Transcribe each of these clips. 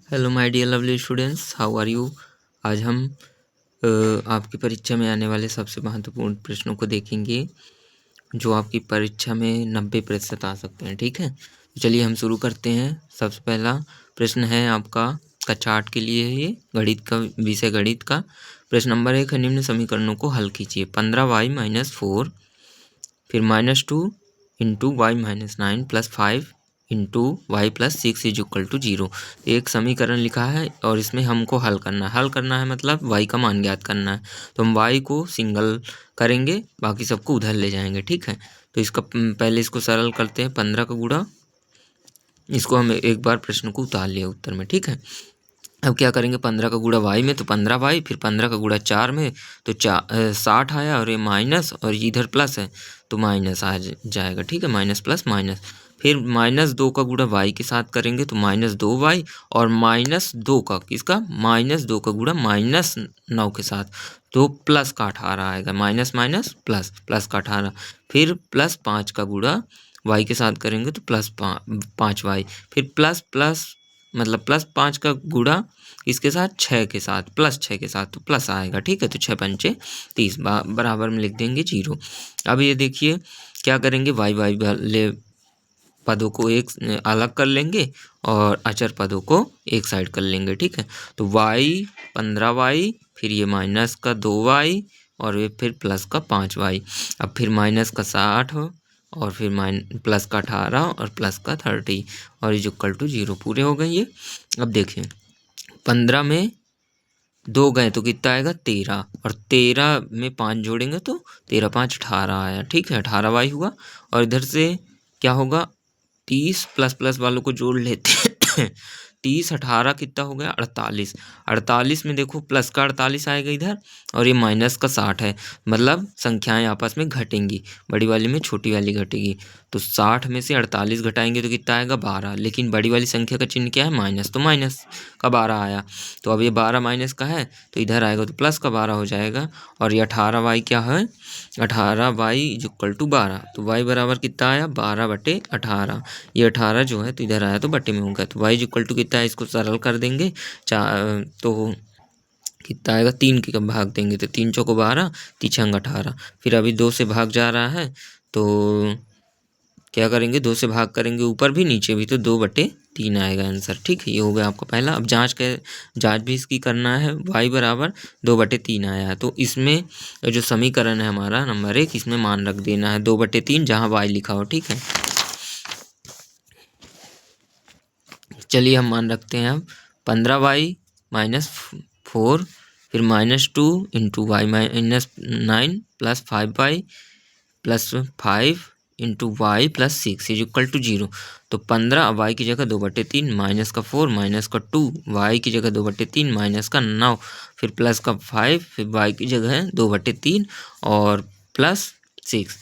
Hello my dear lovely students, how are you. आज हम आपकी परीक्षा में आने वाले सबसे महत्वपूर्ण प्रश्नों को देखेंगे जो आपकी परीक्षा में 90% आ सकते हैं। ठीक है, तो चलिए हम शुरू करते हैं। सबसे पहला प्रश्न है आपका चार्ट के लिए है, ये गणित का विषय गणित का। प्रश्न नंबर 1 है, निम्न समीकरणों को हल कीजिए। 15y-4 फिर -2 into y-9 plus 5 into y plus 6 is equal to 0। एक समीकरण लिखा है और इसमें हमको हल करना है मतलब y का मान ज्ञात करना है। तो हम y को सिंगल करेंगे, बाकी सबको उधर ले जाएंगे। ठीक है, तो इसका पहले इसको सरल करते हैं। 15 का गुणा, इसको हम एक बार प्रश्न को उतार लिया उत्तर में। ठीक है, अब क्या करेंगे, 15 का गुणा y में तो 15y, फिर 15 का गुणा 4 में तो 60 आया, और ये माइनस और इधर प्लस है तो माइनस आ जाएगा। ठीक है, माइनस प्लस माइनस। फिर -2 का गुणा y के साथ करेंगे तो -2y, और -2 का किसका, -2 का गुणा -9 के साथ तो प्लस का 18 आएगा। माइनस माइनस प्लस, प्लस का 18। फिर +5 का गुणा y के साथ करेंगे तो +5y। फिर प्लस प्लस मतलब +5 का गुणा इसके साथ 6 के साथ, +6 के साथ तो प्लस आएगा। ठीक है, तो 6 पंचे 30 बराबर में लिख देंगे 0। अब ये देखिए क्या करेंगे, वाई वाले पदों को एक अलग कर लेंगे और अचर पदों को एक साइड कर लेंगे। ठीक है, तो y 15y, फिर ये माइनस का 2y, और ये फिर प्लस का 5y। अब फिर माइनस का 60 हो, और फिर प्लस का 18 और प्लस का 30 और इज इक्वल टू 0। पूरे हो गए ये। अब देखिए 15 में 2 गए तो कितना आएगा, 13, और 13 में 5 जोड़ेंगे तो 13 5 18 आया। ठीक है, 18y हुआ। और इधर से क्या होगा, 30 प्लस प्लस वालों को जोड़ लेते हैं 30 18 कितना हो गया, 48। 48 में देखो प्लस का 48 आएगा इधर, और ये माइनस का 60 है, मतलब संख्याएं आपस में घटेंगी, बड़ी वाली में छोटी वाली घटेगी। तो 60 में से 48 घटाएंगे तो कितना आएगा, 12। लेकिन बड़ी वाली संख्या का चिन्ह क्या है, माइनस, तो माइनस का 12 आया। तो अब ये 12 माइनस का है तो इधर आएगा तो प्लस का 12 हो जाएगा। और ये 18y क्या है, 18y इज इक्वल टू 12। तो y बराबर कितना आया, 12/18। ये 18 जो है तो इधर आया तो बटे में होगा, तो y इज इक्वल टू कितना है, इसको सरल कर देंगे। तो कितना आएगा, 3 के भाग देंगे तो 3 चौको 12, 3 18। फिर अभी 2 से भाग जा रहा है तो क्या करेंगे, 2 से भाग करेंगे ऊपर भी नीचे भी, तो 2/3 आएगा आंसर। ठीक है, ये हो गया आपका पहला। अब जांच भी इसकी करना है। y बराबर 2/3 आया है, तो इसमें जो समीकरण है हमारा नंबर 1, इसमें मान रख देना है 2/3 जहाँ y लिखा हो। ठीक है, चलिए हम मान रखते हैं अब 15y-4, फिर -2 into y-9 plus 5y plus 5 into y plus 6 is equal to 0। तो 15 वाई की जगह 2/3, माइनस का 4 माइनस का 2, वाई की जगह 2/3 माइनस का 9, फिर प्लस का 5, फिर वाई की जगह है 2/3 और प्लस 6।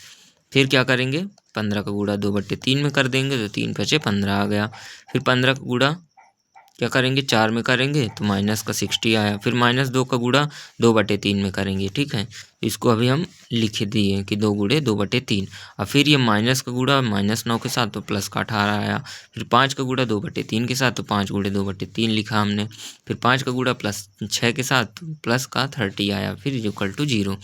फिर क्या करेंगे, 15 का गुणा 2/3 में कर देंगे तो 3 बचे 15 आ गया। फिर 15 का गुणा क्या करेंगे, 4 में करेंगे तो माइनस का 60 आया। फिर -2 का गुणा 2/3 में करेंगे। ठीक है, इसको अभी हम लिख दिए कि 2 गुणे 2/3। और फिर ये माइनस का गुणा -9 के साथ तो प्लस का 18 आया। फिर 5 का गुणा 2/3 के साथ तो 5 गुणे 2/3 लिखा हमने। फिर 5 का गुणा +6 के साथ तो प्लस का 30 आया, फिर इक्वल टू 0।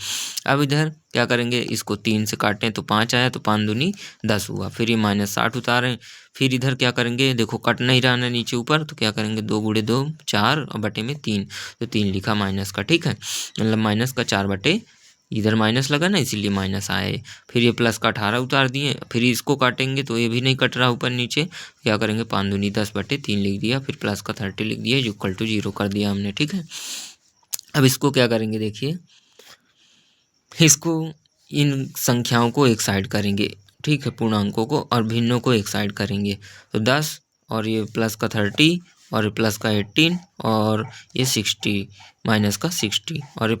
अब इधर क्या करेंगे, इसको 3 से काटें तो 5 आया, तो 5 दूनी 10 हुआ। फिर ये -60 उतारें। फिर इधर क्या करेंगे, देखो कट नहीं रहा ना नीचे ऊपर, तो क्या करेंगे, 2 गुणे 2 4 और बटे में 3, तो 3 लिखा माइनस का। ठीक है, मतलब माइनस का 4 बटे, इधर माइनस लगा ना इसीलिए माइनस आए। फिर ये प्लस का 18 उतार दिए। फिर इसको काटेंगे तो ये भी नहीं कट रहा ऊपर नीचे, क्या करेंगे, 5 दूनी 10/3 लिख दिया। फिर प्लस का 30 लिख दिया, इक्वल टू 0 कर दिया हमने। ठीक है, अब इसको क्या करेंगे, देखिए इसको इन संख्याओं को एक साइड करेंगे। ठीक है, पूर्णांकों को और भिन्नों को एक साइड करेंगे। तो 10 और ये प्लस का 30 और ये प्लस का 18 और ये 60 माइनस का 60 और ये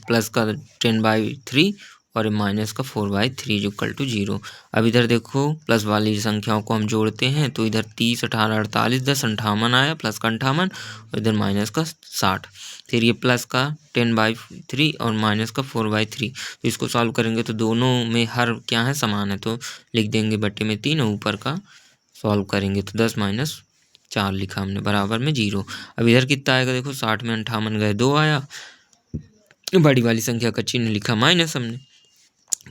प्लस का 10/3 और ये माइनस का 4/3 इक्वल टू 0। अब इधर देखो प्लस वाली संख्याओं को हम जोड़ते हैं तो इधर 30 18 48 10 58 आया, प्लस का 58 और इधर माइनस का 60। फिर ये प्लस का 10/3 और माइनस का 4/3। तो इसको सॉल्व करेंगे तो दोनों में हर क्या है, समान है, तो लिख देंगे बटे में 3 और ऊपर का सॉल्व करेंगे तो 10 - 4 लिखा हमने, बराबर में 0। अब इधर कितना आएगा देखो, 60 में 58 गए 2 आया, बड़ी वाली संख्या का चिन्ह लिखा माइनस हमने।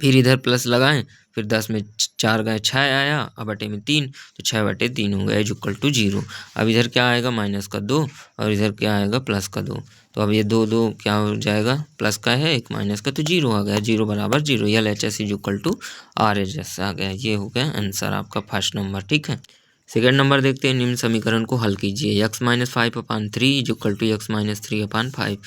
फिर इधर प्लस लगाएं, फिर 10 में 4 गए 6 आया, अब बटे में 3, तो 6/3 हो गया इक्वल टू 0। अब इधर क्या आएगा, माइनस का 2, और इधर क्या आएगा, प्लस का 2। तो अब ये 2 2 क्या हो जाएगा, प्लस का है एक माइनस का, तो 0 आ गया, 0 बराबर 0। LHS इक्वल टू RHS आ गया। ये हो गया आंसर आपका फर्स्ट नंबर। ठीक है, सेकेंड नंबर देखते हैं। निम्न समीकरण को हल कीजिए। x - 5/3 equal to x - 3/5।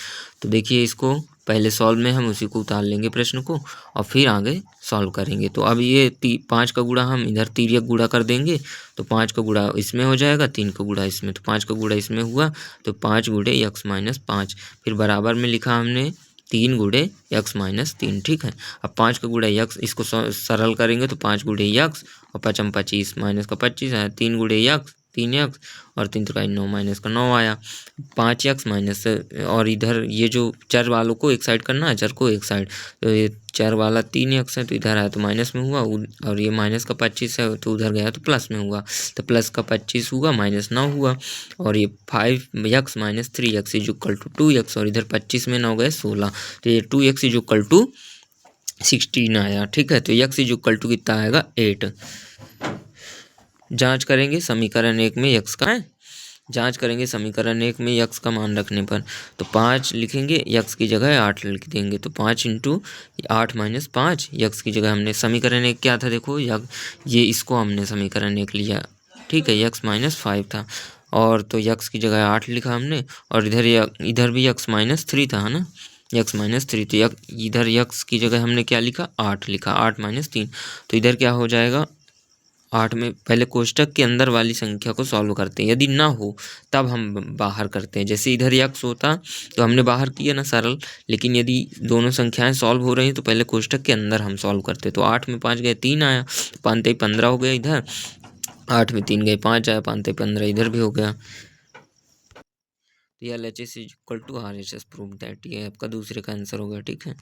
तो देखिए इसको पहले सॉल्व में हम उसी को उतार लेंगे प्रश्न को, और फिर आगे सॉल्व करेंगे। तो अब ये 5 का गुणा हम इधर तिर्यक गुणा कर देंगे, तो 5 का गुणा इसमें हो जाएगा, 3 का गुणा इसमें, तो 5 का गुणा इसमें हुआ, तो 5 गुणे x - 5। फिर बराबर में लिखा हमने 3 गुणे x - 3। ठीक है, अब 5 का गुणा x, इसको सरल करेंगे तो 5 गुणे x और 5 25, माइनस का 25 आया, 3 गुणे x 3x और 3 3 9, माइनस का 9 आया, 5x माइनस, और इधर ये जो चर वालों को एक साइड करना है, चर को एक साइड, तो ये चर वाला 3x है तो इधर आया तो माइनस में हुआ, और ये माइनस का 25 है तो उधर गया तो प्लस में हुआ, तो प्लस का 25 हुआ, माइनस 9 हुआ, और ये 5x - 3x equal to 2x, और इधर 25 में 9 गए 16, तो ये 2x इक्वल टू 16 आया। ठीक है, तो x इक्वल टू कितना आएगा, 8। जांच करेंगे समीकरण 1 में x का है, जांच करेंगे समीकरण 1 में x का मान रखने पर, तो 5 लिखेंगे, x की जगह 8 लिख देंगे, तो 5 × 8 - 5, x की जगह हमने समीकरण 1 क्या था देखो, ये इसको हमने समीकरण 1 लिया। ठीक है, x - 5 था, और तो x की जगह 8 लिखा हमने, और इधर भी x - 3 था, है ना, x - 3, तो इधर x की जगह हमने क्या लिखा, 8 लिखा, 8 - 3, तो इधर क्या हो जाएगा, 8 में पहले कोष्टक के अंदर वाली संख्या को सॉल्व करते हैं, यदि ना हो तब हम बाहर करते हैं। जैसे इधर x होता तो हमने बाहर किया ना सरल, लेकिन यदि दोनों संख्याएं सॉल्व हो रही हैं तो पहले कोष्टक के अंदर हम सॉल्व करते। तो 8 में 5 गए 3 आया, 5 3 15 हो गया इधर, 8 में 3 गए 5 आया, 5 3 15 इधर भी हो गया। तो LHS equal to RHS prove that, ये आपका दूसरे का आंसर होगा। ठीक है,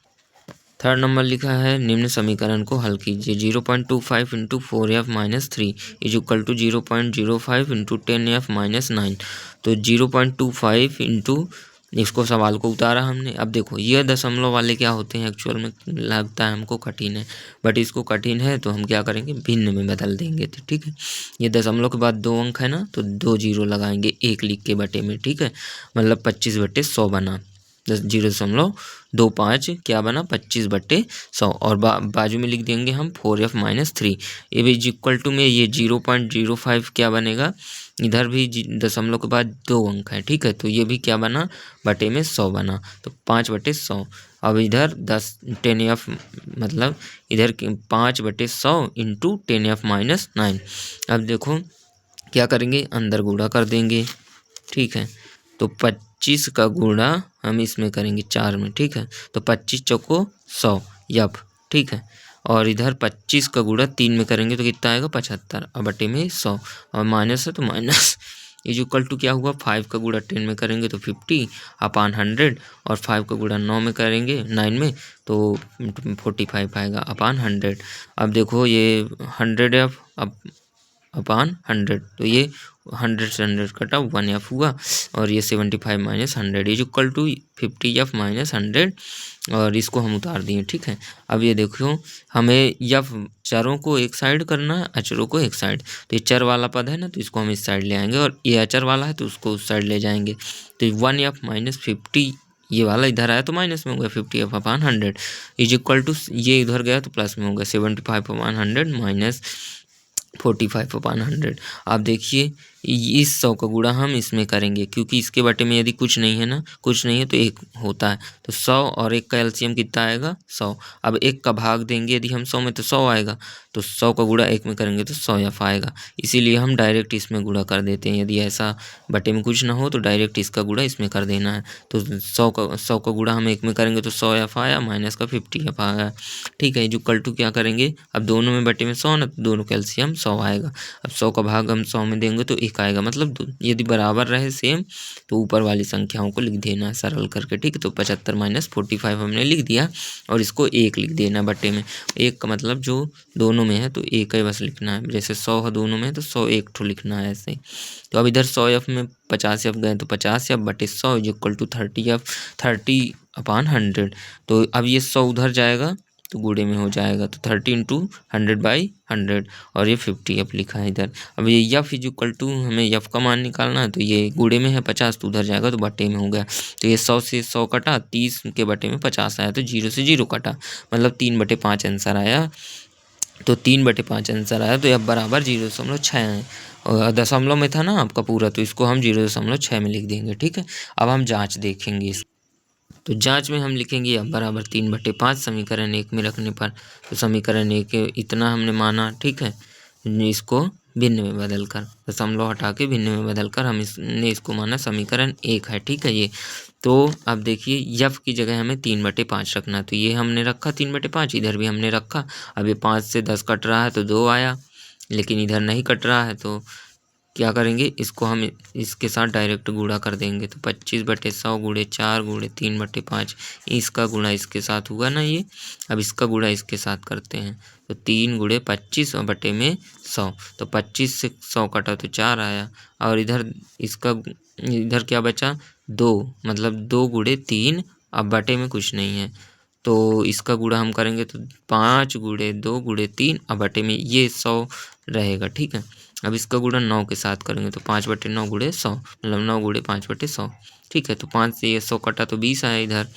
थर्ड नंबर लिखा है, निम्न समीकरण को हल कीजिए। 0.25 × 4f - 3 इक्वल टू 0.05 × 10f - 9। तो 0.25 इंटू, इसको सवाल को उतारा हमने। अब देखो ये दशमलव वाले क्या होते हैं, एक्चुअल में लगता है हमको कठिन है, बट इसको कठिन है तो हम क्या करेंगे, भिन्न में बदल देंगे। तो ठीक है, ये दशमलव के बाद 2 अंक है ना, तो 2 0 लगाएंगे, 1 लिख के बटे में। ठीक है, मतलब 25/100 बना, 0.25 क्या बना, 25/100, और बाजू में लिख देंगे हम 4f - 3। ये भी इक्वल टू में ये 0.05 क्या बनेगा, इधर भी दशमलव के बाद 2 अंक है। ठीक है, तो ये भी क्या बना, बटे में 100 बना, तो 5/100। अब इधर 10f, मतलब इधर 5/100 इंटू 10f - 9। अब देखो क्या करेंगे, अंदर गुणा कर देंगे। ठीक है, तो 25 का गुणा हम इसमें करेंगे 4 में। ठीक है, तो 25 चौको 100 यफ। ठीक है, और इधर 25 का गुणा 3 में करेंगे तो कितना आएगा, 75, और बटे में 100, और माइनस है तो माइनस इज इक्वल टू क्या हुआ, 5 का गुणा 10 में करेंगे तो 50/100, और 5 का गुणा 9 में करेंगे 9 में तो 45 आएगा अपॉन 100। अब देखो ये 100 अपॉन 100, तो ये 100 से 100 कटा 1f हुआ, और ये 75 - 100 इज इक्वल टू 50f - 100, और इसको हम उतार दिए। ठीक है, अब ये देखो हमें यफ चरों को एक साइड करना है, अचरों को एक साइड, तो ये चर वाला पद है ना, तो इसको हम इस साइड ले आएंगे, और ये अचर वाला है तो उसको उस साइड ले जाएंगे। तो 1f - 50, ये वाला इधर आया तो माइनस में हो गया, 50f upon 100 is equal to, ये इधर गया तो प्लस में हो गया, 75/100 माइनस 45/100। आप देखिए इस 100 का गुणा हम इसमें करेंगे, क्योंकि इसके बटे में यदि कुछ नहीं है ना, कुछ नहीं है तो 1 होता है, तो 100 और 1 का एलसीएम कितना आएगा, 100। अब 1 का भाग देंगे यदि हम 100 में तो 100 आएगा, तो 100 का गुणा 1 में करेंगे तो 100f आएगा, इसीलिए हम डायरेक्ट इसमें गुणा कर देते हैं। यदि ऐसा बटे में कुछ ना हो तो डायरेक्ट इसका गुणा इसमें कर देना है। तो 100 का गुणा हम 1 में करेंगे तो 100f आया, माइनस का 50f आया। ठीक है, इक्वल टू क्या करेंगे, अब दोनों में बटे में 100 ना, तो दोनों का एलसीएम 100 आएगा। अब 100 का भाग हम 100 में देंगे तो 1 1 आएगा। मतलब यदि बराबर रहे सेम तो ऊपर वाली संख्याओं को लिख देना है सरल करके, ठीक है। तो 75 माइनस 45 हमने लिख दिया और इसको 1 लिख देना बटे में। 1 का मतलब जो दोनों में है तो 1 ही बस लिखना है। जैसे 100 है दोनों में तो 100 एक ठो लिखना है ऐसे। तो अब इधर 100 एफ में 50 एफ गए तो 50 एफ बटे 100 इज इक्वल टू 30 एफ, 30/100। तो अब ये 100 उधर जाएगा तो गुणे में हो जाएगा, तो 30 इंटू 100/100 और ये 50 एफ लिखा है इधर। अब ये एफ इज इक्वल टू हमें एफ का मान निकालना है, तो ये गुणे में है 50 तो उधर जाएगा तो बटे में हो गया। तो ये 100 से 100 कटा, 30 के बटे में 50 आया तो 0 से 0 कटा, मतलब 3/5 आंसर आया। तो 3/5 आंसर आया। तो अब बराबर 0.6 है और दशमलव में था ना आपका पूरा, तो इसको हम 0.6 में लिख देंगे, ठीक है। अब हम जांच देखेंगे इस, तो जांच में हम लिखेंगे अब बराबर 3/5 समीकरण 1 में रखने पर। तो समीकरण 1 इतना हमने माना, ठीक है। इसको भिन्न में बदल कर, दशमलव हटा के भिन्न में बदल कर हमने इसको माना समीकरण 1 है, ठीक है ये। तो अब देखिए एफ की जगह हमें 3/5 रखना, तो ये हमने रखा 3/5, इधर भी हमने रखा। अब ये 5 से 10 कट रहा है तो 2 आया, लेकिन इधर नहीं कट रहा है तो क्या करेंगे, इसको हम इसके साथ डायरेक्ट गुणा कर देंगे। तो 25/100 गुणे 4 गुणे 3/5, इसका गुणा इसके साथ हुआ ना ये। अब इसका गुणा इसके साथ करते हैं, तो 3 गुणे 25 और बटे में 100। तो 25 से 100 कटा तो 4 आया, और इधर इसका इधर क्या बचा 2, मतलब 2 गुणे 3, अब बटे में कुछ नहीं है तो इसका गुणा हम करेंगे तो 5 गुणे 2 गुणे 3, अब बटे में ये 100 रहेगा, ठीक है। अब इसका गुणा 9 के साथ करेंगे तो 5/9 गुणे 100, मतलब 9 गुणे 5/100, ठीक है। तो 5 से ये 100 कटा तो 20 आया इधर।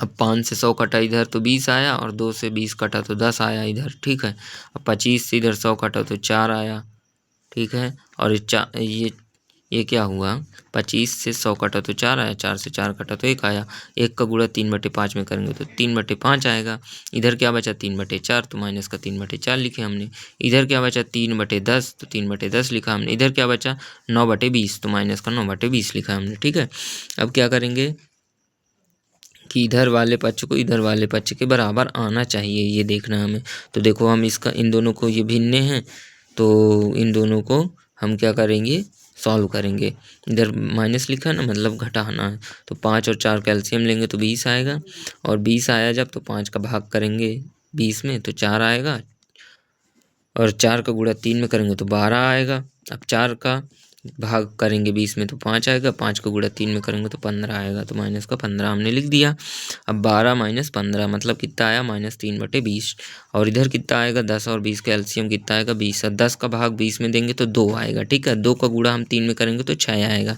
अब 5 से 100 कटा इधर तो 20 आया, और 2 से 20 कटा तो 10 आया इधर, ठीक है। अब 25 से इधर 100 कटा तो 4 आया, ठीक है। और ये क्या हुआ, 25 से 100 कटा तो 4 आया, 4 से 4 कटा तो 1 आया। 1 का गुणा 3/5 में करेंगे तो 3/5 आएगा। इधर क्या बचा 3/4, तो माइनस का 3/4 लिखे हमने। इधर क्या बचा 3/10, तो 3/10 लिखा हमने। इधर क्या बचा 9/20, तो माइनस का 9/20 लिखा हमने, ठीक है। अब क्या करेंगे कि इधर वाले पक्ष को इधर वाले पक्ष के बराबर आना चाहिए, ये देखना हमें। तो देखो हम इसका इन दोनों को, ये भिन्न हैं तो इन दोनों को हम क्या करेंगे, सॉल्व करेंगे। इधर माइनस लिखा है ना, मतलब घटाना है। तो 5 और 4 कैल्शियम लेंगे तो 20 आएगा, और 20 आया जब तो 5 का भाग करेंगे 20 में तो 4 आएगा, और 4 का गुणा 3 में करेंगे तो 12 आएगा। अब 4 का भाग करेंगे 20 में तो 5 आएगा, 5 का गुणा 3 में करेंगे तो 15 आएगा, तो माइनस का 15 हमने लिख दिया। अब 12 माइनस 15 मतलब कितना आया, -3/20। और इधर कितना आएगा 10 और 20 का एलसीएम कितना आएगा 20, और 10 का भाग 20 में देंगे तो 2 आएगा, ठीक है। 2 का गुणा हम 3 में करेंगे तो 6 आएगा।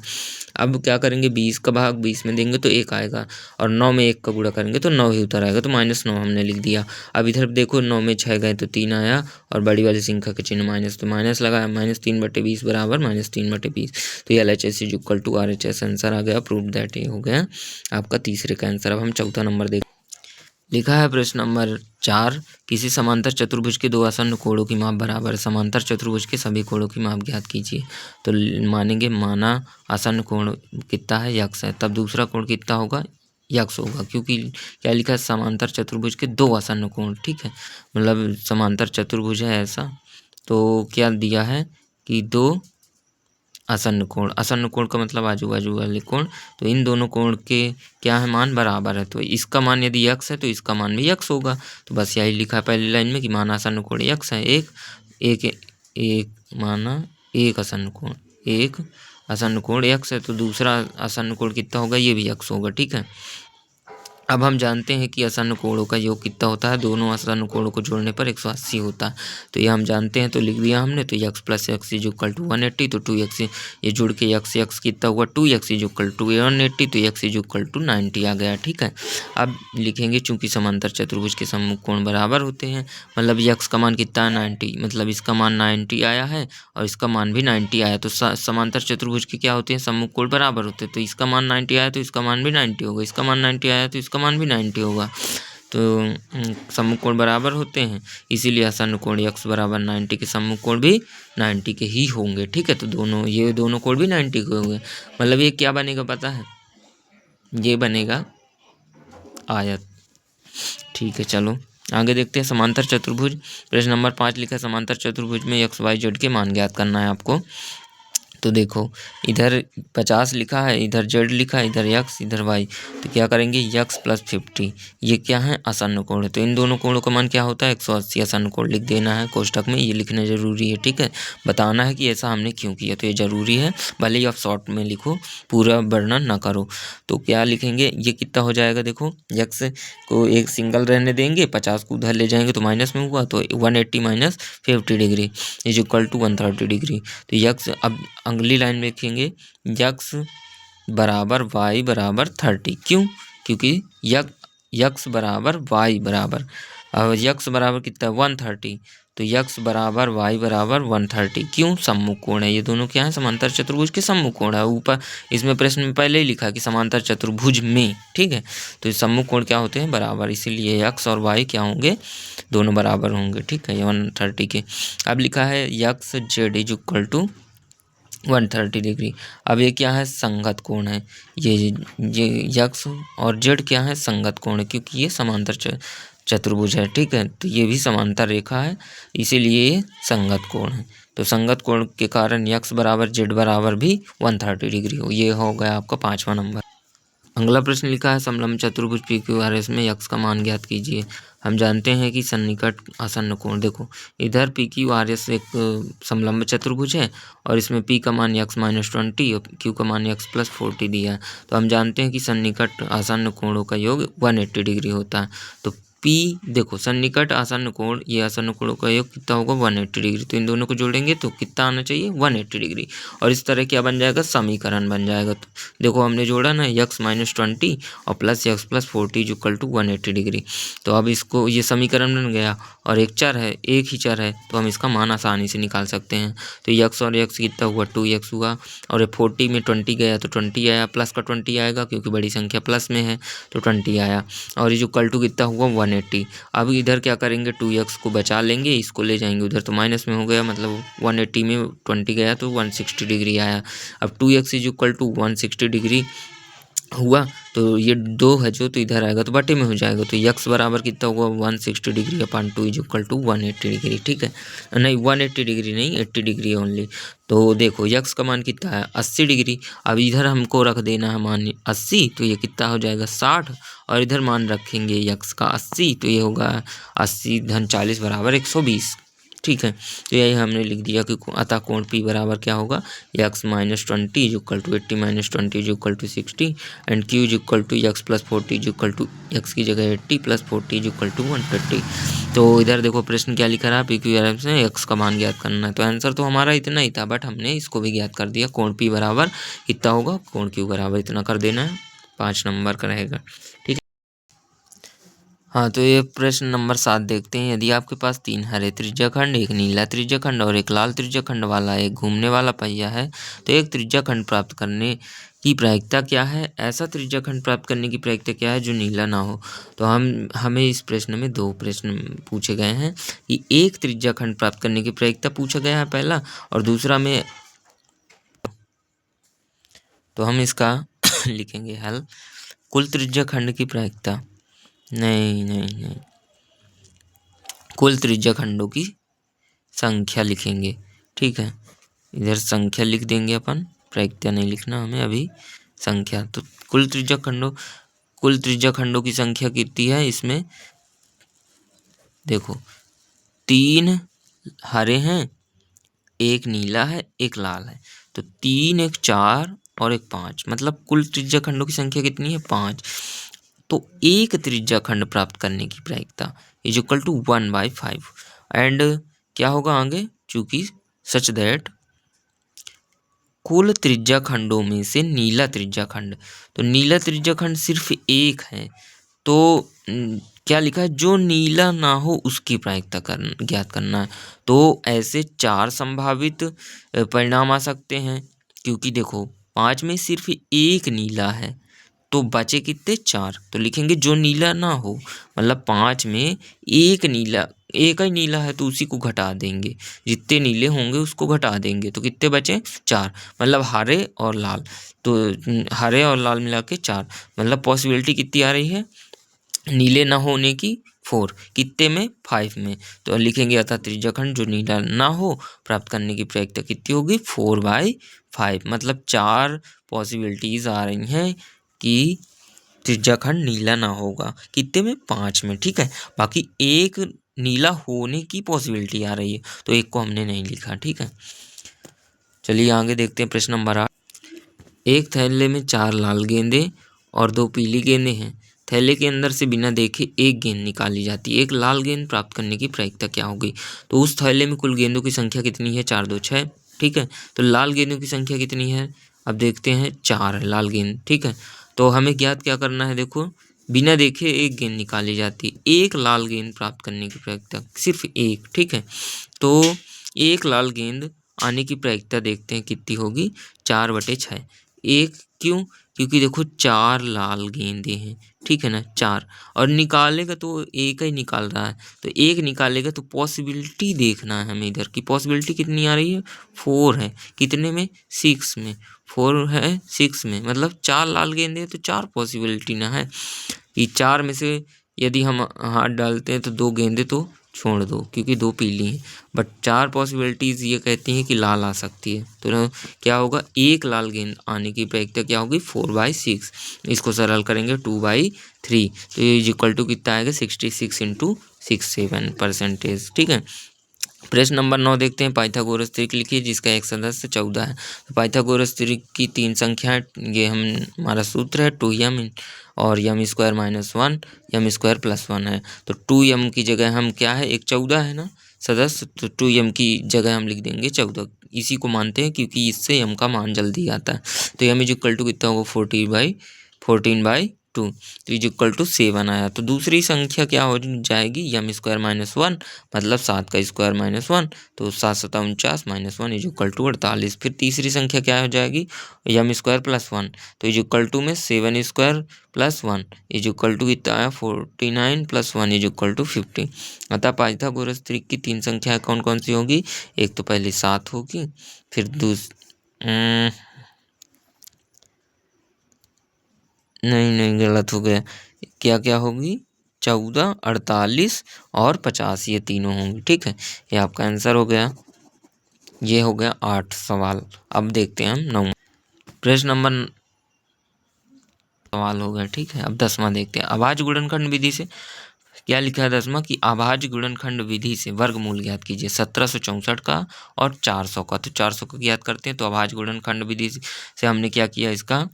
अब क्या करेंगे 20 का भाग 20 में देंगे तो 1 आएगा, और 9 में 1 का गुणा करेंगे तो 9 ही उतर आएगा, तो -9 हमने लिख दिया। अब इधर देखो 9 में 6 गए तो 3 आया, और बड़ी वाली संख्या के चिन्ह माइनस, तो माइनस लगाया, -3/20 बराबर -3/20। तो ये LHS is equal to RHS answer आ गया। प्रूव दैट ये हो गया आपका तीसरे का आंसर। अब हम चौथा नंबर देख, लिखा है प्रश्न नंबर 4, किसी समांतर चतुर्भुज के दो आसन्न कोणों की माप बराबर है, समांतर चतुर्भुज के सभी कोणों की माप ज्ञात कीजिए। तो मानेंगे माना आसन्न कोण कितना है, यक्स है, तब दूसरा कोण कितना होगा, यक्स होगा, क्योंकि क्या लिखा है समांतर चतुर्भुज के दो आसन्न कोण, ठीक है। मतलब समांतर चतुर्भुज है ऐसा, तो क्या दिया है कि दो आसन्न कोण, आसन्न कोण का मतलब आजू बाजू वाले कोण, तो इन दोनों कोण के क्या है मान बराबर है। तो इसका मान यदि यक्स है तो इसका मान भी यक्स होगा। तो बस यही लिखा है पहली लाइन में कि मान आसन्न कोण यक्स है। एक माना एक आसन्न कोण, एक आसन्न कोण यक्स है, तो दूसरा आसन्न कोण कितना होगा, ये भी यक्स होगा, ठीक है। अब हम जानते हैं कि आसन्न कोणों का योग कितना होता है, दोनों आसन्न कोणों को जोड़ने पर 180 होता है। तो ये हम जानते हैं, तो लिख दिया हमने। तो x + x is equal to 180, तो 2x ये जुड़ के x कितना हुआ 2x इज इक्वल टू 180, तो x इज इक्वल टू 90 आ गया, ठीक है। अब लिखेंगे चूंकि समांतर चतुर्भुज के सम्मुख कोण बराबर होते हैं, मतलब x का मान कितना है 90, मतलब इसका मान 90 आया है और इसका मान भी 90 आया। तो समांतर चतुर्भुज के क्या होते हैं, सम्मुख कोण बराबर होते हैं। तो इसका मान 90 आया तो इसका मान भी 90 होगा, इसका मान 90 आया तो इसका मान भी 90 होगा। तो सम्मुख कोण बराबर होते हैं, इसीलिए आसन्न कोण x बराबर 90 के सम्मुख कोण भी 90 के ही होंगे, ठीक है। तो ये दोनों कोण भी 90 के होंगे, मतलब ये क्या बनेगा पता है, ये बनेगा आयत, ठीक है। चलो आगे देखते हैं समांतर चतुर्भुज। प्रश्न नंबर 5 लिखा है समांतर चतुर्भुज में x y z के मान ज्ञात करना है आपको। तो देखो इधर 50 लिखा है, इधर जेड लिखा है, इधर एक्स, इधर वाई। तो क्या करेंगे एक्स प्लस 50, ये क्या है आसन्न कोण है। तो इन दोनों कोणों का मान क्या होता है 180 आसन्न कोण लिख देना है कोष्टक में, ये लिखना जरूरी है। ठीक है, बताना है कि ऐसा हमने क्यों किया, तो ये जरूरी है, भले ही आप शॉर्ट में लिखो, पूरा वर्णन ना करो। तो क्या लिखेंगे, ये कितना हो जाएगा, देखो एक्स को एक सिंगल रहने देंगे, 50 को उधर ले जाएंगे तो माइनस में हुआ, तो 180 minus 50 degree is equal to 130 degree. तो यक्स, अब अगली लाइन में लिखेंगे यक्स बराबर वाई बराबर 30। क्यों, क्योंकि यक्स बराबर वाई बराबर, अब यक्स बराबर कितना 130, तो यक्स बराबर वाई बराबर 130। क्यों, सम्मुख कोण है, ये दोनों क्या है समांतर चतुर्भुज के सम्मुख कोण है। ऊपर इसमें प्रश्न में पहले ही लिखा कि समांतर चतुर्भुज में, ठीक है, तो सम्मुख कोण क्या होते हैं बराबर, इसीलिए यक्स और वाई क्या होंगे, दोनों बराबर होंगे। ठीक है, 130 के। अब लिखा है x z is equal to 130 degree. अब ये क्या है, संगत कोण है, ये यक्स और जेड क्या है, संगत कोण है, क्योंकि ये समांतर चतुर्भुज है। ठीक है, तो ये भी समांतर रेखा है, इसीलिए ये संगत कोण है। तो संगत कोण के कारण यक्स बराबर जेड बराबर भी 130 डिग्री हो। ये हो गया आपका 5वां नंबर। अगला प्रश्न लिखा है समलंब चतुर्भुज पी क्यू आर एस में यक्स का मान ज्ञात कीजिए। हम जानते हैं कि सन्निकट आसन्न कोण, देखो इधर पी क्यू आर एस एक समलंब चतुर्भुज है और इसमें पी का मान यक्स माइनस 20 और क्यू का मान यक्स प्लस 40 दिया है। तो हम जानते हैं कि सन्निकट आसन्न कोणों का योग 180 डिग्री होता है। तो पी, देखो सन्निकट आसन्न कोण, ये आसन्न कोणों का योग कितना होगा 180 डिग्री। तो इन दोनों को जोड़ेंगे तो कितना आना चाहिए 180 डिग्री, और इस तरह क्या बन जाएगा, समीकरण बन जाएगा। तो देखो हमने जोड़ा ना यक्स माइनस 20 और plus x plus 40 equal to 180 degree. तो अब इसको, ये समीकरण बन गया और एक चर है, एक ही चर है, तो हम इसका मान आसानी से निकाल सकते हैं। तो यक्स और यक्स कितना हुआ 2x हुआ, और 40 में 20 गया तो 20 आया, प्लस का 20 आएगा क्योंकि बड़ी संख्या प्लस में है, तो 20 आया, और ये जो इक्वल टू कितना हुआ 180। अब इधर क्या करेंगे 2x को बचा लेंगे, इसको ले जाएंगे उधर, तो माइनस में हो गया, मतलब 180 में 20 गया तो 160 डिग्री आया। अब 2x is equal to 160 degree हुआ, तो ये 2 है जो, तो इधर आएगा तो बटे में हो जाएगा। तो यक्स बराबर कितना हुआ 160 degree upon 2 is equal to 180 degree. ठीक है, नहीं 180 डिग्री नहीं, 80 डिग्री ओनली। तो देखो यक्स का मान कितना है 80 डिग्री। अब इधर हमको रख देना है मान 80, तो ये कितना हो जाएगा 60, और इधर मान रखेंगे यक्स का 80, तो ये होगा 80 धन 40 बराबर 120। ठीक है, तो यही हमने लिख दिया कि अतः कोण P बराबर क्या होगा x minus 20 is equal to 80 minus 20 is equal to 60 and Q is equal to x plus 40 is equal to x की जगह 80 प्लस 40 इज इक्वल टू 130। तो इधर देखो प्रश्न क्या लिखा रहा, पी क्यू आर एस में यक्स का मान ज्ञात करना है। तो आंसर तो हमारा इतना ही था, बट हमने इसको भी ज्ञात कर दिया, कोण P बराबर कितना होगा, कोण Q बराबर इतना कर देना है, 5 नंबर का रहेगा। ठीक है, हाँ तो ये प्रश्न नंबर 7 देखते हैं। यदि आपके पास 3 हरे त्रिज्याखंड, एक नीला त्रिज्याखंड और एक लाल त्रिज्याखंड वाला एक घूमने वाला पहिया है, तो एक त्रिज्याखंड प्राप्त करने की प्रायिकता क्या है, ऐसा त्रिज्याखंड प्राप्त करने की प्रायिकता क्या है जो नीला ना हो। तो हमें इस प्रश्न में 2 प्रश्न पूछे गए हैं कि एक त्रिज्याखंड प्राप्त करने की प्रायिकता पूछा गया है पहला, और दूसरा में, तो हम इसका लिखेंगे हल, कुल त्रिज्याखंड की प्रायिकता, नहीं, कुल त्रिज्याखंडों की संख्या लिखेंगे। ठीक है, इधर संख्या लिख देंगे अपन, प्रायिकता नहीं लिखना हमें अभी, संख्या। तो कुल त्रिज्याखंडों की संख्या कितनी है, इसमें देखो 3 हरे हैं, एक नीला है, एक लाल है, तो 3 एक 4 और एक 5, मतलब कुल त्रिज्याखंडों की संख्या कितनी है 5। तो एक त्रिज्याखंड प्राप्त करने की प्रायिकता इज इक्वल टू 1/5 एंड क्या होगा आगे, चूंकि सच दैट कुल त्रिज्याखंडों में से नीला त्रिज्याखंड, तो नीला त्रिज्याखंड सिर्फ एक है, तो क्या लिखा है, जो नीला ना हो उसकी प्रायिकता ज्ञात करना है। तो ऐसे 4 संभावित परिणाम आ सकते हैं, क्योंकि देखो 5 में सिर्फ एक नीला है, तो बचे कितने 4, तो लिखेंगे जो नीला ना हो, मतलब 5 में एक ही नीला है तो उसी को घटा देंगे, जितने नीले होंगे उसको घटा देंगे, तो कितने बचे 4, मतलब हरे और लाल, तो हरे और लाल मिला के 4, मतलब पॉसिबिलिटी कितनी आ रही है नीले ना होने की 4, कितने में 5 में। तो लिखेंगे अतः त्रिज्याखंड जो नीला ना हो प्राप्त करने की प्रायिकता कितनी होगी 4/5। मतलब 4 पॉसिबिलिटीज आ रही हैं कि त्रिज्याखंड नीला ना होगा, कितने में 5 में। ठीक है, बाकी एक नीला होने की पॉसिबिलिटी आ रही है, तो एक को हमने नहीं लिखा। ठीक है, चलिए आगे देखते हैं प्रश्न नंबर 8। एक थैले में 4 लाल गेंदे और 2 पीली गेंदें हैं। थैले के अंदर से बिना देखे एक गेंद निकाली जाती है। एक लाल गेंद प्राप्त करने की प्रायिकता क्या होगी। तो उस थैले में कुल गेंदों की संख्या कितनी है 4 2 6। ठीक है, तो लाल गेंदों की संख्या कितनी है, अब देखते हैं 4 है लाल गेंद। ठीक है, तो हमें ज्ञात क्या करना है, देखो बिना देखे एक गेंद निकाली जाती है। एक लाल गेंद प्राप्त करने की प्रायिकता सिर्फ एक। ठीक है, तो एक लाल गेंद आने की प्रायिकता देखते हैं कितनी होगी 4/6। एक क्यों, क्योंकि देखो 4 लाल गेंदे हैं। ठीक है ना, 4 और निकालेगा तो एक ही निकाल रहा है, तो एक निकालेगा तो पॉसिबिलिटी देखना है हमें इधर की। पॉसिबिलिटी कितनी आ रही है 4 है, कितने में 6 में। 4 है 6 में, मतलब 4 लाल गेंदे हैं तो 4 पॉसिबिलिटी ना है कि 4 में से यदि हम हाथ डालते हैं तो 2 गेंदे तो छोड़ दो क्योंकि 2 पीली हैं, बट 4 पॉसिबिलिटीज़ ये कहती हैं कि लाल आ सकती है। तो क्या होगा, एक लाल गेंद आने की प्रायिकता क्या होगी 4/6। इसको सरल करेंगे 2/3, तो ये इक्वल टू कितना आएगा 66 × 67%। ठीक है, प्रश्न नंबर 9 देखते हैं। पाइथागोरस त्रिक लिखिए जिसका एक सदस्य 14 है। तो पाइथागोरस त्रिक की 3 संख्याएं, ये हमारा सूत्र है 2m और m² - 1 m² + 1 है। तो 2m की जगह हम क्या है, एक 14 है ना सदस्य, तो 2m की जगह हम लिख देंगे 14। इसी को मानते हैं क्योंकि इससे m का मान जल्दी आता है। तो m = कितना होगा 14/2, तो इक्वल टू 7 आया। तो दूसरी संख्या क्या हो जाएगी m² - 1, मतलब 7 का स्क्वायर -1, तो 7 × 7 = 49 -1 इक्वल टू 48। फिर तीसरी संख्या क्या हो जाएगी m² + 1, तो इक्वल टू में 7² + 1 इक्वल टू कितना आया 49 + 1 इक्वल टू 50। अतः पाइथागोरस त्रिक की 3 संख्याएं कौन कौन सी होगी, एक तो पहले 7 होगी, फिर नहीं गलत हो गया, क्या क्या होगी 14, 48 और 50, ये तीनों होंगी। ठीक है, ये आपका आंसर हो गया। ये हो गया 8 सवाल। अब देखते हैं हम 9 प्रश्न नंबर सवाल हो गया। ठीक है, अब 10वां देखते हैं। अभाज्य गुणनखंड विधि से क्या लिखा है 10वां की अभाज्य गुणनखंड विधि से वर्गमूल ज्ञात कीजिए 1764 का और 400 का। तो 400 का ज्ञात करते हैं। तो अभाज्य गुणनखंड विधि से हमने क्या किया, इसका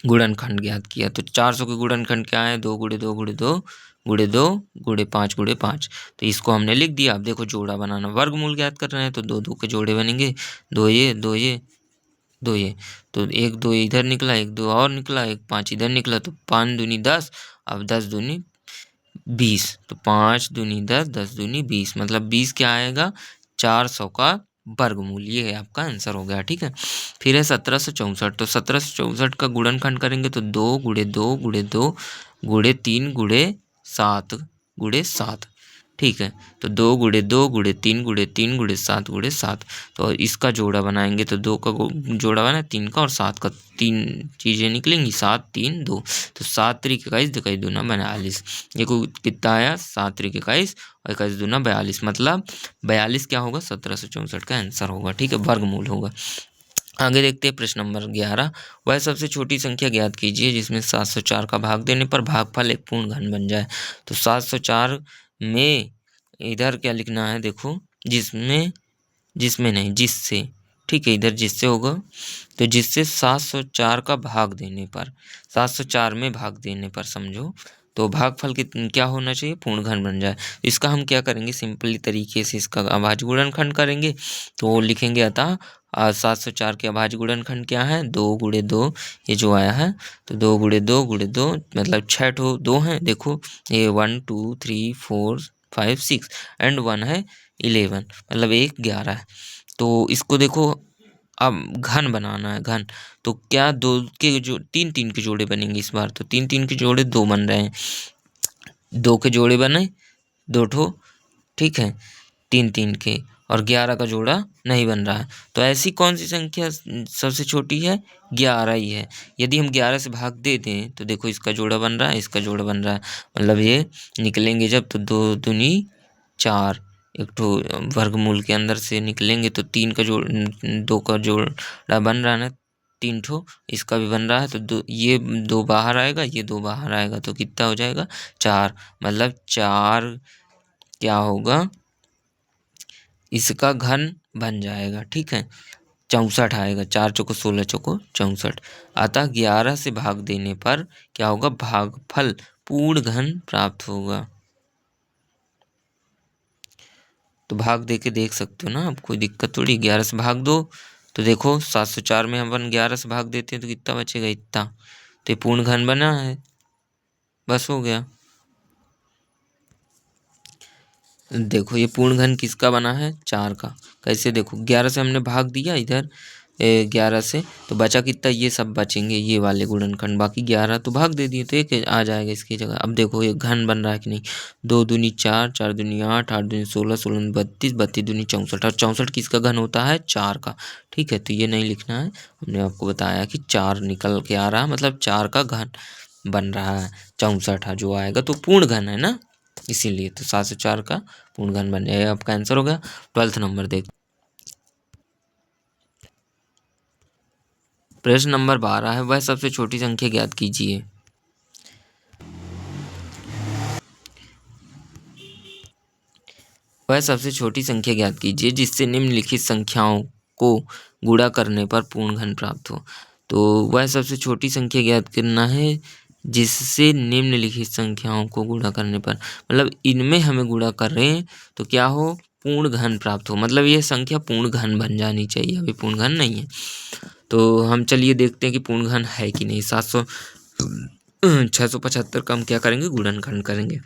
गुणनखंड ज्ञात किया। तो 400 के गुणनखंड क्या है 2 × 2 × 2 × 2 × 5 × 5। तो इसको हमने लिख दिया। अब देखो जोड़ा बनाना, वर्गमूल ज्ञात कर रहे हैं तो 2 2 के जोड़े बनेंगे, 2 ये 2 ये 2 ये, तो 1 2 इधर निकला, 1 2 और निकला, 1 5 इधर निकला, तो 5 दूनी 10, अब 10 दूनी 20, तो 5 दूनी 10, 10 दूनी 20, मतलब 20 क्या आएगा 400 का वर्गमूल। ये है आपका आंसर हो गया। ठीक है, फिर है 1764। तो 1764 का गुणनखंड करेंगे तो 2 × 2 × 2 × 3 × 7 × 7। ठीक है, तो 2 × 2 × 3 × 3 × 7 × 7। तो इसका जोड़ा बनाएंगे तो 2 का जोड़ा बना 3 का और 7 का, 3 चीज़ें निकलेंगी 7 3 2, तो 7 × 21 21 दूना 42। ये को कितना आया 7 × 21 और 21 दूना 42, मतलब 42 क्या होगा 1764 का आंसर होगा। ठीक है, वर्गमूल होगा। आगे देखते हैं प्रश्न नंबर 11। वह सबसे छोटी संख्या ज्ञात कीजिए जिसमें 704 का भाग देने पर भागफल एक पूर्ण घन बन जाए। तो 704 में इधर क्या लिखना है, देखो जिसमें नहीं जिससे। ठीक है, इधर जिससे होगा, तो जिससे 704 का भाग देने पर, 704 में भाग देने पर समझो, तो भागफल क्या होना चाहिए पूर्ण घन बन जाए। इसका हम क्या करेंगे सिंपली तरीके से इसका अभाज्य गुणनखंड करेंगे। तो लिखेंगे अतः 704 के अभाज्य गुणनखंड क्या है 2 × 2, ये जो आया है तो 2 × 2 × 2, मतलब 6 ठो 2 हैं, देखो ये 1 2 3 4 5 6 एंड 1 है 11, मतलब 1 11 है। तो इसको देखो अब घन बनाना है, घन तो क्या 2 के जो 3 3 के जोड़े बनेंगे इस बार, तो 3 3 के जोड़े 2 बन रहे हैं, 2 के जोड़े बने 2 ठो। ठीक है, 3 3 के, और 11 का जोड़ा नहीं बन रहा है। तो ऐसी कौन सी संख्या सबसे छोटी है? 11 ही है। यदि हम 11 से भाग दे दें तो देखो इसका जोड़ा बन रहा है, इसका जोड़ा बन रहा है, मतलब ये निकलेंगे जब तो 2 दूनी 4, एक ठो वर्गमूल के अंदर से निकलेंगे तो 3 का जोड़ 2 का जोड़ा बन रहा है ना, 3 ठो, इसका भी बन रहा है तो ये 2 बाहर आएगा, ये 2 बाहर आएगा तो कितना हो जाएगा? 4। मतलब 4 क्या होगा? इसका घन बन जाएगा। ठीक है, 64 आएगा। 4 चौको 16, चौको 64। अतः 11 से भाग देने पर क्या होगा? भागफल पूर्ण घन प्राप्त होगा। तो भाग दे के देख सकते हो ना, अब कोई दिक्कत थोड़ी। 11 से भाग दो तो देखो 704 में अपन 11 से भाग देते हैं तो कितना बचेगा? इतना। तो ये पूर्ण घन बना है, बस हो गया। देखो ये पूर्ण घन किसका बना है? 4 का। कैसे? देखो 11 से हमने भाग दिया इधर 11 से, तो बचा कितना? ये सब बचेंगे, ये वाले गुणनखंड। बाकी 11 तो भाग दे दिए तो एक आ जाएगा इसकी जगह। अब देखो ये घन बन रहा है कि नहीं? 2 दूनी 4, 4 दूनी 8, 8 दूनी 16, 16 दूनी 32, 32 दूनी 64। और 64 किसका घन होता है? 4 का। ठीक है, तो ये नहीं लिखना है, हमने आपको बताया कि 4 निकल के आ रहा है, मतलब 4 का घन बन रहा है। 64 जो आएगा तो पूर्ण घन है ना, इसीलिए। तो 704 का पूर्ण घन बन जाएगा। आपका आंसर हो गया। 12th नंबर देख, प्रश्न नंबर 12 है, वह सबसे छोटी संख्या ज्ञात कीजिए। वह सबसे छोटी संख्या ज्ञात कीजिए जिससे निम्नलिखित संख्याओं को गुणा करने पर पूर्ण घन प्राप्त हो। तो वह सबसे छोटी संख्या ज्ञात करना है जिससे निम्नलिखित संख्याओं को गुणा करने पर, मतलब इनमें हमें गुणा कर रहे हैं तो क्या हो? पूर्ण घन प्राप्त हो। मतलब ये संख्या पूर्ण घन बन जानी चाहिए, अभी पूर्ण घन नहीं है। तो हम चलिए देखते हैं कि पूर्ण घन है कि नहीं। 675 का हम क्या करेंगे? गुणनखंड करेंगे।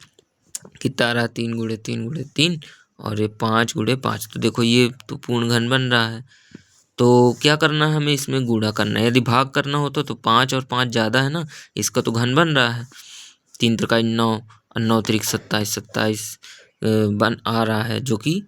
कितना आ रहा है? 3 गुणे 3 गुणे 3 और ये 5 गुणे 5। तो देखो ये तो पूर्ण घन बन रहा है। तो क्या करना है? हमें इसमें गुणा करना है। यदि भाग करना होता तो 5 और 5 ज़्यादा है ना, इसका तो घन बन रहा है। 3 त्रिकाई 9 और 9 त्रिक 27, 27 बन आ रहा है जो कि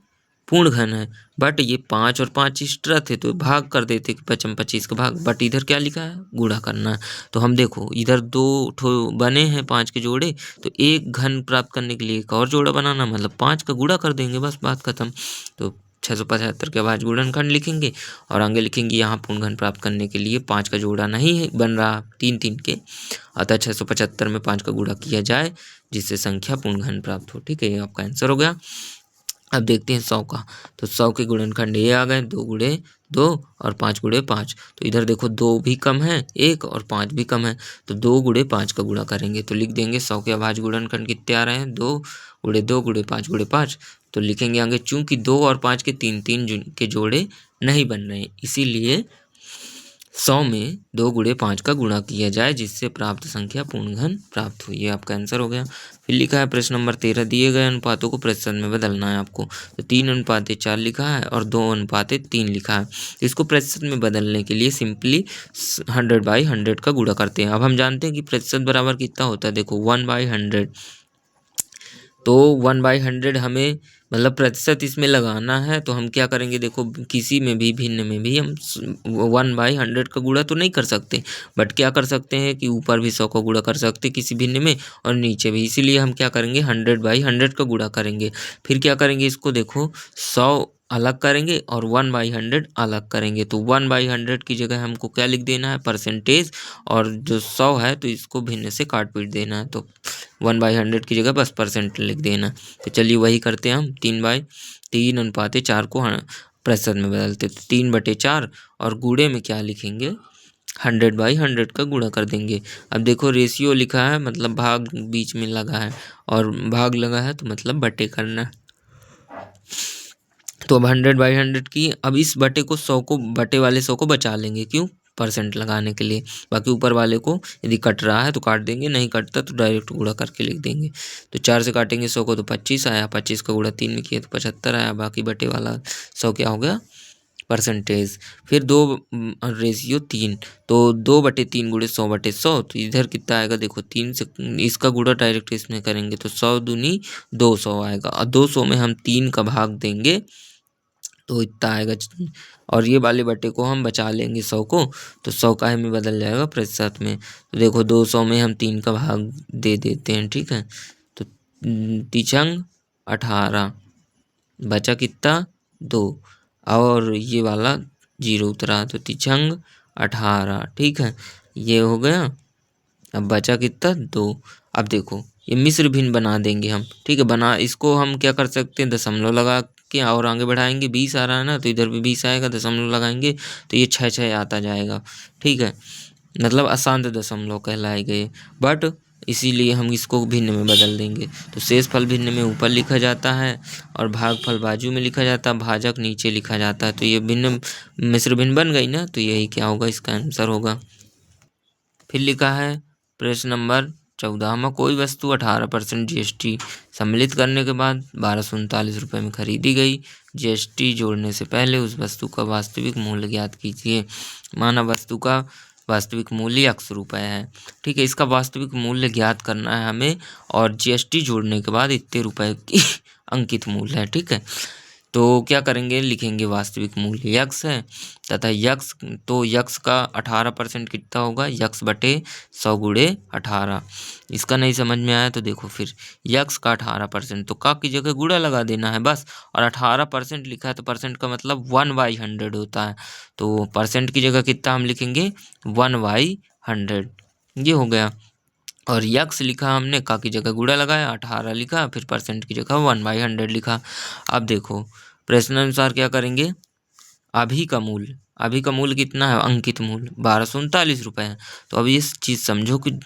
पूर्ण घन है। बट ये 5 और 5 एक्स्ट्रा थे तो भाग कर देते, 25 का भाग। बट इधर क्या लिखा है? गुणा करना है। तो हम देखो इधर 2 ठो बने हैं 5 के जोड़े, तो एक घन प्राप्त करने के लिए एक और जोड़ा बनाना, मतलब 5 का गुणा कर देंगे, बस बात खत्म। तो 675 के बाद गुणनखंड लिखेंगे और आगे लिखेंगे यहाँ पूर्ण घन प्राप्त करने के लिए 5 का जोड़ा नहीं है बन रहा 3 3 के, अतः 675 में 5 का गुणा किया जाए जिससे संख्या पूर्ण घन प्राप्त हो। ठीक है, ये आपका आंसर हो गया। अब देखते हैं 100 का। तो 100 के गुणनखंड ये आ गए, 2 गुणे 2 और 5 गुणे 5। तो इधर देखो 2 भी कम है 1 और 5 भी कम है, तो 2 गुणे 5 का गुणा करेंगे तो लिख देंगे 100 के अभाज्य गुणनखंड कितने आ रहे हैं? 2 गुणे 2 गुणे 5 गुणे 5। तो लिखेंगे आगे चूंकि 2 और 5 के 3 3 के जोड़े नहीं बन रहे, इसीलिए 100 में 2 गुणे 5 का गुणा किया जाए जिससे प्राप्त संख्या पूर्ण घन प्राप्त हुई। ये आपका आंसर हो गया। फिर लिखा है प्रश्न नंबर 13, दिए गए अनुपातों को प्रतिशत में बदलना है आपको। तो 3:4 लिखा है और 2:3 लिखा है। इसको प्रतिशत में बदलने के लिए सिंपली 100/100 का गुणा करते हैं। अब हम जानते हैं कि प्रतिशत बराबर कितना होता है। देखो 1/100, तो 1/100 हमें मतलब प्रतिशत इसमें लगाना है तो हम क्या करेंगे? देखो किसी में भी भिन्न में भी हम 1/100 का गुणा तो नहीं कर सकते, बट क्या कर सकते हैं कि ऊपर भी 100 का गुणा कर सकते किसी भिन्न में और नीचे भी। इसीलिए हम क्या करेंगे? 100/100 का गुणा करेंगे। फिर क्या करेंगे? इसको देखो 100 अलग करेंगे और 1/100 अलग करेंगे। तो 1/100 की जगह हमको क्या लिख देना है? परसेंटेज। और जो 100 है तो इसको भिन्न से काट पीट देना है, तो 1/100 की जगह बस परसेंट लिख देना। तो चलिए वही करते हैं हम। 3/3 को प्रतिशत में बदलते, तो 3/4 और गुणे में क्या लिखेंगे? 100/100 का गुणा कर देंगे। अब देखो रेशियो लिखा है मतलब भाग बीच में लगा है और भाग लगा है तो मतलब बटे करना। तो अब 100/100 की, अब इस बटे को 100 को बटे वाले 100 को बचा लेंगे, क्यों? परसेंट लगाने के लिए। बाकी ऊपर वाले को यदि कट रहा है तो काट देंगे, नहीं कटता तो डायरेक्ट गुणा करके लिख देंगे। तो 4 से काटेंगे 100 को तो 25 आया, 25 का गुणा 3 में किया तो 75 आया। बाकी बटे वाला 100 क्या हो गया? परसेंटेज। फिर 2 रेशियो 3, तो 2/3 गुणे 100/100, तो इधर कितना आएगा? देखो 3 से इसका गुणा डायरेक्ट इसमें करेंगे तो 100 दूनी 200 आएगा और 200 में हम 3 का भाग देंगे तो इतना आएगा। और ये वाले बटे को हम बचा लेंगे 100 को, तो 100 का में बदल जाएगा प्रतिशत में। तो देखो 200 में हम 3 का भाग दे देते हैं, ठीक है। तो तिचंग 18 बचा कितना 2, और ये वाला 0 उतरा, तो तिचंग 18, ठीक है। ये हो गया। अब बचा कितना 2। अब देखो ये मिश्र भिन्न बना देंगे हम, ठीक है। बना इसको हम क्या कर सकते हैं, दशमलव लगा के और आगे बढ़ाएंगे। 20 आ रहा है ना, तो इधर भी 20 आएगा, दशमलव लगाएंगे तो ये 6 आता जाएगा, ठीक है। मतलब अशांत दशमलव कहलाएगा, बट इसीलिए हम इसको भिन्न में बदल देंगे। तो शेषफल भिन्न में ऊपर लिखा जाता है और भागफल बाजू में लिखा जाता है, भाजक नीचे लिखा जाता है। तो ये भिन्न मिश्र भिन्न बन गई ना, तो यही क्या होगा, इसका आंसर होगा। फिर लिखा है प्रश्न नंबर 14 में, कोई वस्तु 18% GST सम्मिलित करने के बाद 1239 रुपये में खरीदी गई। GST जोड़ने से पहले उस वस्तु का वास्तविक मूल्य ज्ञात कीजिए। माना वस्तु का वास्तविक मूल्य ₹100 है, ठीक है। इसका वास्तविक मूल्य ज्ञात करना है हमें, और GST जोड़ने के बाद इतने रुपए की अंकित मूल्य है, ठीक है। तो क्या करेंगे, लिखेंगे वास्तविक मूल्य यक्स है, तथा यक्स तो यक्स का 18% कितना होगा, यक्स बटे 100 गुणे 18। इसका नहीं समझ में आया तो देखो फिर, यक्स का 18%, तो का की जगह गुणा लगा देना है बस। और 18% लिखा है तो परसेंट का मतलब 1/100 होता है, तो परसेंट की जगह कितना हम लिखेंगे 1/100, ये हो गया। और यक्स लिखा हमने, का की जगह गुणा लगाया, 18 लिखा, फिर परसेंट की जगह 1/100 लिखा। अब देखो प्रश्न अनुसार क्या करेंगे, अभी का मूल्य कितना है, अंकित मूल्य 1239 है। तो अब ये चीज़ समझो कि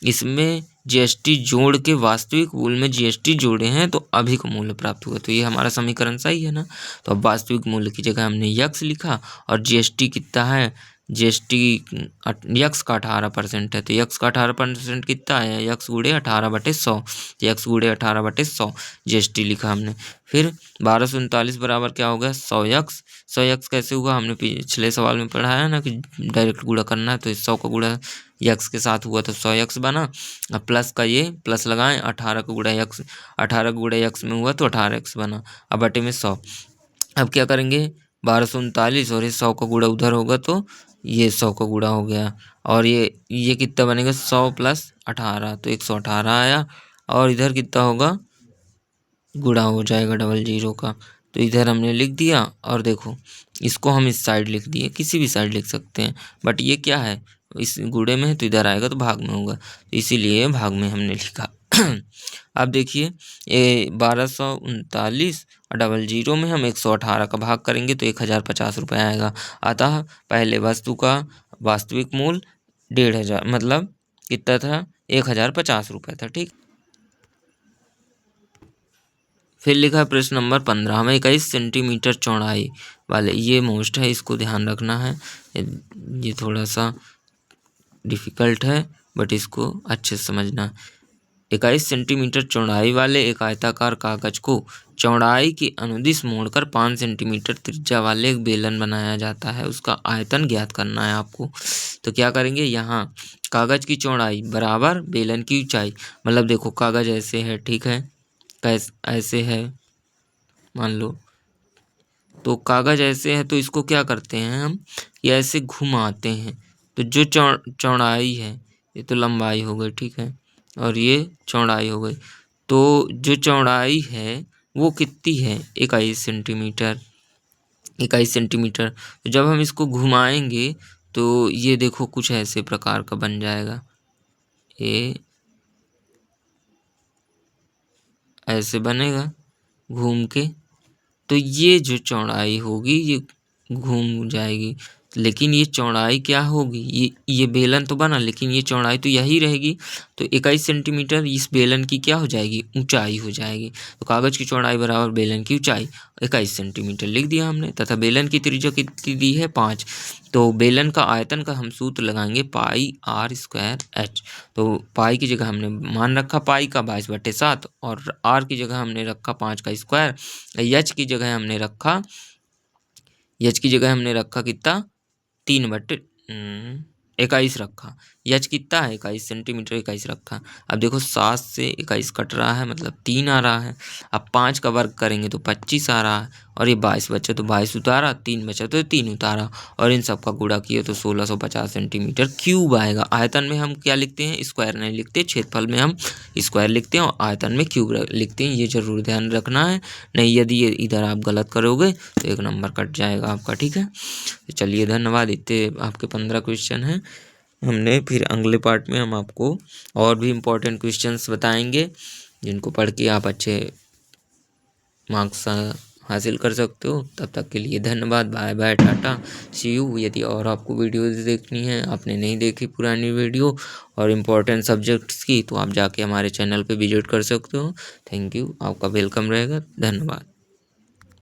इसमें GST जोड़ के वास्तविक मूल्य में GST जोड़े हैं, तो अभी का मूल्य प्राप्त हुआ। तो ये हमारा समीकरण सही है ना। तो अब वास्तविक मूल्य की जगह हमने यक्स लिखा, और GST कितना है, GST यक्स का 18% है, तो यक्स का 18% कितना है, यक्स गुणे 18/100, यक्स गुणे 18/100 GST लिखा हमने। फिर 1239 बराबर क्या हो गया, 100 यक्स। 100 यक्स कैसे हुआ, हमने पिछले सवाल में पढ़ाया ना कि डायरेक्ट गुणा करना है, तो 100 का गुणा यक्स के साथ हुआ तो 100 यक्स बना। अब प्लस का ये प्लस लगाएं, 18 का गुणा यक्स, 18 का गुणा यक्स में हुआ तो 18 यक्स बना। अब बटे में 100। अब क्या करेंगे, 1239 और ये 100 का गुणा उधर होगा तो ये 100 का गुणा हो गया, और ये कितना बनेगा, 100 + 18 तो 118 आया। और इधर कितना होगा, गुणा हो जाएगा 00 का, तो इधर हमने लिख दिया। और देखो इसको हम इस साइड लिख दिए, किसी भी साइड लिख सकते हैं, बट ये क्या है, इस गुणे में है तो इधर आएगा तो भाग में होगा, तो इसीलिए भाग में हमने लिखा। अब देखिए ये 1239 और 00 में हम 118 का भाग करेंगे तो 1050 रुपये आएगा। अतः पहले वस्तु का वास्तविक मूल्य 1500 मतलब कितना था, 1050 रुपये था, ठीक। फिर लिखा है प्रश्न नंबर 15 में, 21 सेंटीमीटर चौड़ाई वाले, ये मोस्ट है, इसको ध्यान रखना है, ये थोड़ा सा डिफ़िकल्ट है बट इसको अच्छे से समझना। 21 सेंटीमीटर चौड़ाई वाले एक आयताकार कागज को चौड़ाई की अनुदिश मोड़कर 5 सेंटीमीटर त्रिज्या वाले एक बेलन बनाया जाता है, उसका आयतन ज्ञात करना है आपको। तो क्या करेंगे, यहाँ कागज की चौड़ाई बराबर बेलन की ऊंचाई, मतलब देखो कागज ऐसे है, ठीक है, ऐसे है मान लो, तो कागज ऐसे है तो इसको क्या करते हैं हम, ये ऐसे घुमाते हैं, तो जो चौड़ाई है, ये तो लंबाई हो गई, ठीक है, और ये चौड़ाई हो गई, तो जो चौड़ाई है वो कितनी है, 21 सेंटीमीटर। 21 सेंटीमीटर, तो जब हम इसको घुमाएंगे तो ये देखो कुछ ऐसे प्रकार का बन जाएगा, ये ऐसे बनेगा घूम के, तो ये जो चौड़ाई होगी ये घूम जाएगी, लेकिन ये चौड़ाई क्या होगी, ये बेलन तो बना, लेकिन ये चौड़ाई तो यही रहेगी। तो 21 सेंटीमीटर इस बेलन की क्या हो जाएगी, ऊंचाई हो जाएगी। तो कागज की चौड़ाई बराबर बेलन की ऊंचाई 21 सेंटीमीटर लिख दिया हमने, तथा बेलन की त्रिज्या कितनी दी है 5। तो बेलन का आयतन का हम सूत्र लगाएंगे πr²h। तो पाई की जगह हमने मान रखा पाई का 22/7, और आर की जगह हमने रखा 5 का स्क्वायर, एच की जगह हमने रखा कितना 3/21 रखा। यच कितना है 21 सेंटीमीटर 21 रखा। अब देखो 7 से 21 कट रहा है, मतलब 3 आ रहा है। अब 5 का वर्ग करेंगे तो 25 आ रहा है, और ये 22 बचा तो 22 उतारा, 3 बचा तो 3 उतारा, और इन सब का गुणा किया तो 1650 सेंटीमीटर क्यूब आएगा। आयतन में हम क्या लिखते हैं, स्क्वायर नहीं लिखते, क्षेत्रफल में हम स्क्वायर लिखते हैं और आयतन में क्यूब लिखते हैं, ये जरूर ध्यान रखना है, नहीं यदि ये इधर आप गलत करोगे तो 1 नंबर कट जाएगा आपका, ठीक है। तो चलिए धन्यवाद, इतने आपके 15 क्वेश्चन हैं हमने। फिर अगले पार्ट में हम आपको और भी इम्पोर्टेंट क्वेश्चंस बताएंगे जिनको पढ़ के आप अच्छे मार्क्स हासिल कर सकते हो। तब तक के लिए धन्यवाद, bye bye, tata, see you. यदि और आपको वीडियोस देखनी है, आपने नहीं देखी पुरानी वीडियो और इम्पोर्टेंट सब्जेक्ट्स की, तो आप जाके हमारे चैनल पे विजिट कर सकते हो। थैंक यू, आपका वेलकम रहेगा, धन्यवाद।